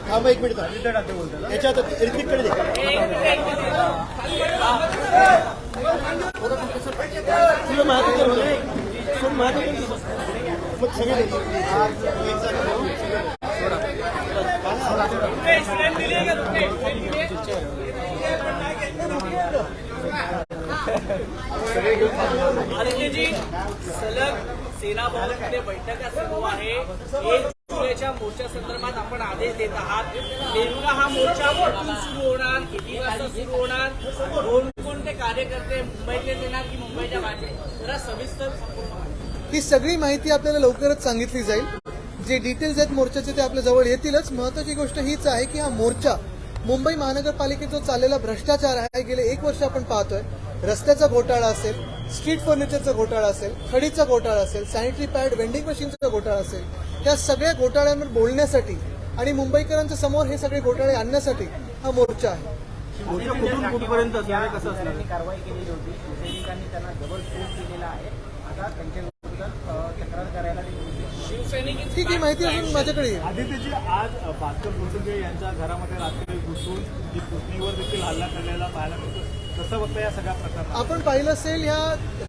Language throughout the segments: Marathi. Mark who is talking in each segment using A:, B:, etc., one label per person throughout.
A: थांबा एक मिनिट याच्यात ऋतिककडे दे. तुला माहिती मग सगळे
B: आदित्यजी, सलग सेना भवनमध्ये बैठका सुरू आहे. 1 जुलैच्या मोर्चा संदर्भात आपण आदेश देत आहात. नेमका हा मोर्चा कुठून सुरू होणार, किती वाजता सुरू होणार, कोणकोणते कार्यकर्ते मुंबईचे येणार की मुंबईच्या बाहेर, जरा सविस्तर
C: ही सगळी माहिती आपल्याला लवकरच सांगितली जाईल. जे डिटेल्स आहेत मोर्चाचे ते आपल्या जवळ येतीलच. महत्वाची गोष्ट हीच आहे की हा मोर्चा मुंबई महानगरपालिकेचा चाललेला भ्रष्टाचार आहे. गेले 1 वर्ष आपण पाहतोय. रस्त्याचा घोटाळा असेल, स्ट्रीट फर्निचरचा घोटाळा असेल, खडीचा घोटाळा असेल, सॅनिटरी पॅड वेंडिंग मशीनचा घोटाळा असेल, या सगळ्या घोटाळ्यांवर बोलण्यासाठी आणि मुंबईकरांच्या समोर हे सगळे घोटाळे आणण्यासाठी हा मोर्चा आहे.
A: कुठून कुठपर्यंत असणार, कसं असणार?
D: कारवाई केलेली होती. सैनिकांनी त्यांना जबर सूट दिलेला आहे. आता त्यांच्या विरोधात तक्रार करायला
B: शिवसैनिक
C: ठीक ही माहिती अजून माझ्याकडे येईल.
A: आदित्यजी, आज भास्कर पुरसुंगे यांच्या घरामध्ये रात्री घुसून जी पुतणीवर देखील हल्ला केलेला पाहायला मिळतो. कसं बघतं या सगळ्या प्रकारात?
C: आपण पाहिलं असेल ह्या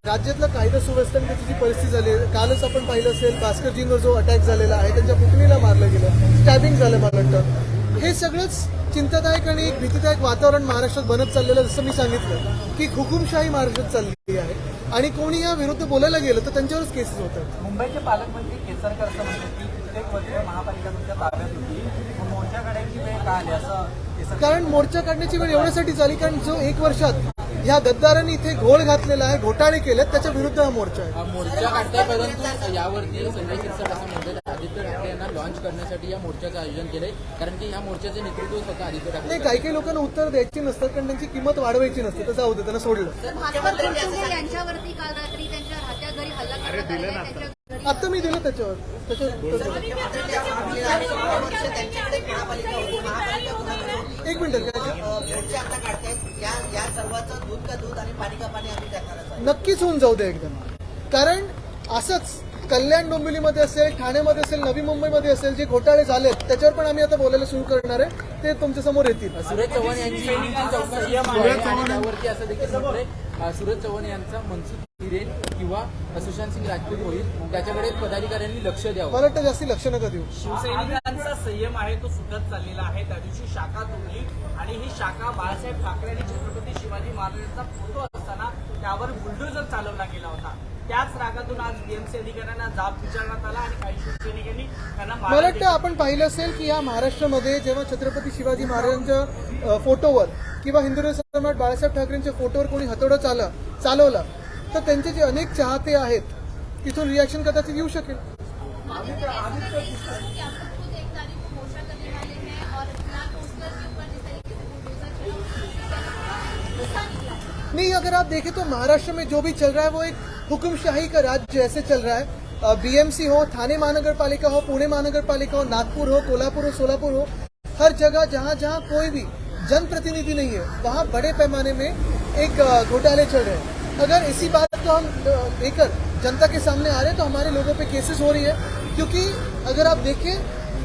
C: राज्यातलं कायदा सुव्यवस्थेची जी परिस्थिती झाली आहे. कालच आपण पाहिलं असेल भास्करजींवर जो अटॅक झालेला आहे, त्यांच्या पुतणीला मारलं गेलं, स्टॅबिंग झालं मला वाटतं. हे सगळंच चिंतादायक आणि एक भीतीदायक वातावरण महाराष्ट्रात बनत चाललेलं. जसं मी सांगितलं की हुकुमशाही महाराष्ट्रात चाललेली आहे आणि कोणी या विरुद्ध बोलायला गेलं तर त्यांच्यावरच केसेस होतात.
D: मुंबईचे पालकमंत्री केसरकर असं म्हणतात की कित्येक वर्ष महापालिका तुमच्या ताब्यात होती, मग मोर्चा काढायची वेळ का आली असं केसरकर.
C: कारण मोर्चा काढण्याची वेळ एवढ्यासाठी झाली कारण जो 1 वर्षात ह्या गद्दारांनी इथे घोळ घातलेला आहे, घोटाळे केलेत, त्याच्या विरुद्ध हा मोर्चा आहे.
E: मोर्चा काढताय, परंतु यावरती संजय शिरसाट असं म्हणतात आदित्य ठाकरे यांना लॉन्च करण्यासाठी या मोर्चाचं आयोजन केलंय, कारण की या मोर्चाचे नेतृत्व स्वतः आदित्य ठाकरे.
C: नाही, काही काही लोकांना उत्तर द्यायची नसतात कारण त्यांची किंमत वाढवायची नसते. तसं होतं, त्यांना सोडलं.
F: यांच्यावरती काल रात्री त्यांच्या राहत्या घरी हल्ला करण्यात आलेला आहे. त्यांच्या घरी
C: आता मी दिलं त्याच्यावर एक मिनिट. नक्कीच होऊन जाऊ दे एकदम. कारण असंच कल्याण डोंबिवलीमध्ये असेल, ठाण्यामध्ये असेल, नवी मुंबईमध्ये असेल, जे घोटाळे झालेत त्याच्यावर पण आम्ही आता बोलायला सुरू करणार आहे. ते तुमच्या समोर येतील.
E: सुरेश चव्हाण यांची चौकशी त्यावरती असं देखील म्हटलंय सुरेश चव्हाण यांचा मनसुख हिरेन किंवा सुशांत सिंग राजपूत होईल, त्याच्याकडे पदाधिकाऱ्यांनी लक्ष द्यावं.
C: मला वाटतं जास्ती लक्ष नका देऊ.
B: शिवसैनिकांचा संयम आहे तो सुटत चाललेला आहे. त्या दिवशी शाखा तोडली आणि ही शाखा बाळासाहेब ठाकरे आणि छत्रपती शिवाजी महाराजांचा फोटो असताना त्यावर बुलडोजर चालवला गेला होता. त्याच रागातून आज बीएमसी अधिकाऱ्यांना जाब विचारण्यात आला आणि काही शिवसैनिकांनी त्यांना
C: मला वाटतं आपण पाहिलं असेल की या महाराष्ट्रामध्ये जेव्हा छत्रपती शिवाजी महाराजांच्या फोटोवर किंवा हिंदू सम्राट बाळासाहेब ठाकरेंच्या फोटोवर कोणी हतोडा चालवला तर त्यांचे जे अनेक चाहते आहेत तिथून रिॲक्शन कदाचित येऊ शकेल. नहीं, अगर आप देखें तो महाराष्ट्र में जो भी चल रहा है वो एक हुकुमशाही का राज्य ऐसे चल रहा है. बीएमसी हो, थाने महानगरपालिका हो, पुणे महानगरपालिका हो, नागपुर हो, कोल्हापुर हो, सोलापुर हो, हर जगह जहाँ जहाँ कोई भी जनप्रतिनिधि नहीं है वहाँ बड़े पैमाने में एक घोटाले चल रहे हैं. अगर इसी बात को हम लेकर जनता के सामने आ रहे हैं तो हमारे लोगों पे केसेस हो रही है. क्योंकि अगर आप देखें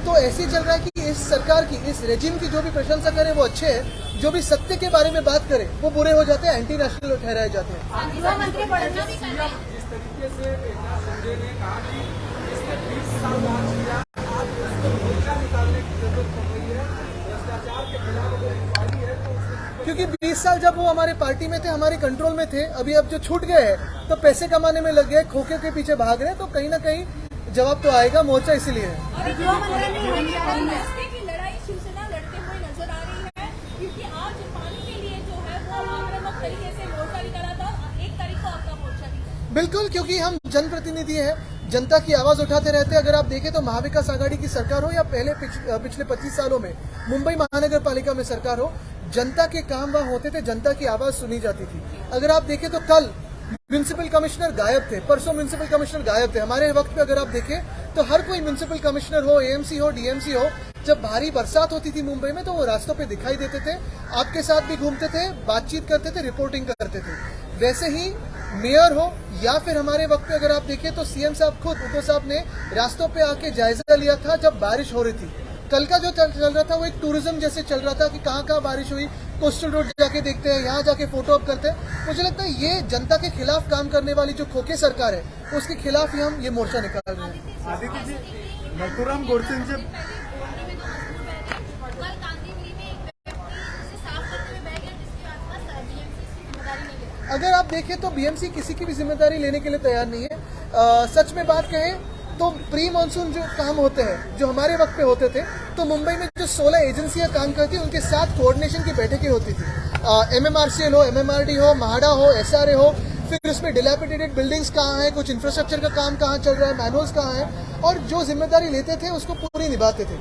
C: तो ऐसे चल रहा है कि इस सरकार की, इस रेजिम की जो भी प्रशंसा करें वो अच्छे हैं, जो भी सत्य के बारे में बात करें वो बुरे हो जाते हैं, एंटी नेशनल ठहराए जाते हैं.
B: जिस तरीके से संजय ने कहा कि इसने 20 साल बाद किया, आज उसको मोर्चा निकालने की जरूरत पड़ रही है. भ्रष्टाचार के खिलाफ अगर इंक्वायरी है तो
C: क्योंकि 20 साल जब वो हमारे पार्टी में थे, हमारे कंट्रोल में थे, अभी अब जो छूट गए हैं तो पैसे कमाने में लग गए, खोखे के पीछे भाग रहे, तो कहीं ना कहीं जवाब तो आएगा. मोर्चा इसीलिए है.
F: लड़ाई शिवसेना लड़ते हुए नजर आ रही है क्योंकि आज पानी के लिए जो है वो आक्रामक तरीके से मोर्चा निकाला था. 1 तारीख को आपका मोर्चा निकाला.
C: बिल्कुल, क्योंकि हम जनप्रतिनिधि हैं, जनता की आवाज उठाते रहते हैं. अगर आप देखें तो महाविकास आघाड़ी की सरकार हो या पहले पिछले 25 सालों में मुंबई महानगरपालिका में सरकार हो, जनता के काम वहां होते थे, जनता की आवाज सुनी जाती थी. अगर आप देखें तो कल म्यूनिसिपल कमिश्नर गायब थे, परसों म्यूनिसिपल कमिश्नर गायब थे. हमारे वक्त पे अगर आप देखें तो हर कोई म्यूनिसिपल कमिश्नर हो, एएमसी हो, डीएमसी हो, जब भारी बरसात होती थी मुंबई में तो वो रास्तों पे दिखाई देते थे, आपके साथ भी घूमते थे, बातचीत करते थे, रिपोर्टिंग करते थे. वैसे ही मेयर हो या फिर हमारे वक्त पे अगर आप देखें तो सीएम साहब खुद उद्धव साहब ने रास्तों पे आके जायजा लिया था जब बारिश हो रही थी। कल का जो चल रहा था वो एक टूरिज्म जैसे चल रहा था कि कहाँ कहाँ बारिश हुई, कोस्टल रोड जाके देखते हैं, यहाँ जाके फोटो अप करते हैं। मुझे लगता है ये जनता के खिलाफ काम करने वाली जो खोखे सरकार है उसके खिलाफ ही हम ये मोर्चा निकाल रहे हैं।
A: आदित्य जी, नथुराम गोडसेंचे
C: अगर आप देखें तो बीएमसी किसी की भी जिम्मेदारी लेने के लिए तैयार नहीं है। सच में बात कहें तो प्री मानसून जो काम होते हैं जो हमारे वक्त पे होते थे तो मुंबई में जो 16 एजेंसियां काम करती उनके साथ कोऑर्डिनेशन की बैठकें होती थी। MMRCL हो, MMRD हो, म्हाडा हो, SRA हो, फिर उसमें डिलैपिडेटेड बिल्डिंग्स कहाँ हैं, कुछ इंफ्रास्ट्रक्चर का काम कहाँ चल रहा है, मैनुअल्स कहाँ हैं, और जो जिम्मेदारी लेते थे उसको पूरी निभाते थे।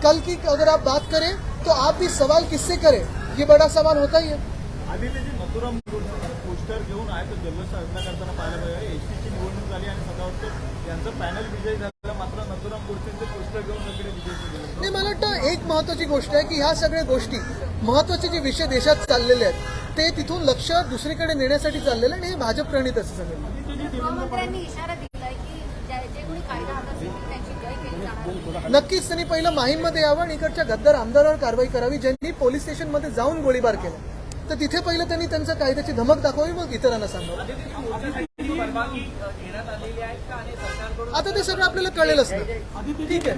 C: कल की अगर आप बात करें तो आप भी सवाल किससे करें, ये बड़ा सवाल होता ही है।
A: आदित्य जी, नथुराम गोडसेंचे पोस्टर घेऊन आहे तो जल्लोष साजरा करताना पाहायला मिळाले। एसटीची निवडणूक झाली आणि सदावर्त यांचं पॅनल विजयी झाला, मात्र नथुराम गोडसेंचे पोस्टर घेऊन सगळे विजयी झाले।
C: नाही, मला वाटतं एक महत्वाची गोष्ट आहे की ह्या सगळ्या गोष्टी महत्वाचे जे विषय देशात चाललेले आहेत ते तिथून लक्ष दुसरीकडे नेण्यासाठी चाललेलं आहे आणि हे भाजप प्रणित असं सगळं।
F: गृहमंत्र्यांनी इशारा दिलाय की जे कोणी कायदा हातात घेतील त्यांची जय केली जाणार.
C: नक्कीच त्यांनी पहिलं माहीममध्ये यावं आणि इकडच्या गद्दार आमदारावर कारवाई करावी ज्यांनी पोलीस स्टेशनमध्ये जाऊन गोळीबार केला। तर तिथे पहिलं त्यांनी त्यांच्या कायद्याची धमक दाखवावी, मग इतरांना सांगावं।
B: परवानगी घेण्यात आलेली आहे का आणि सरकारकडून
C: आता ते सगळं आपल्याला कळेलच ना। ठीक आहे।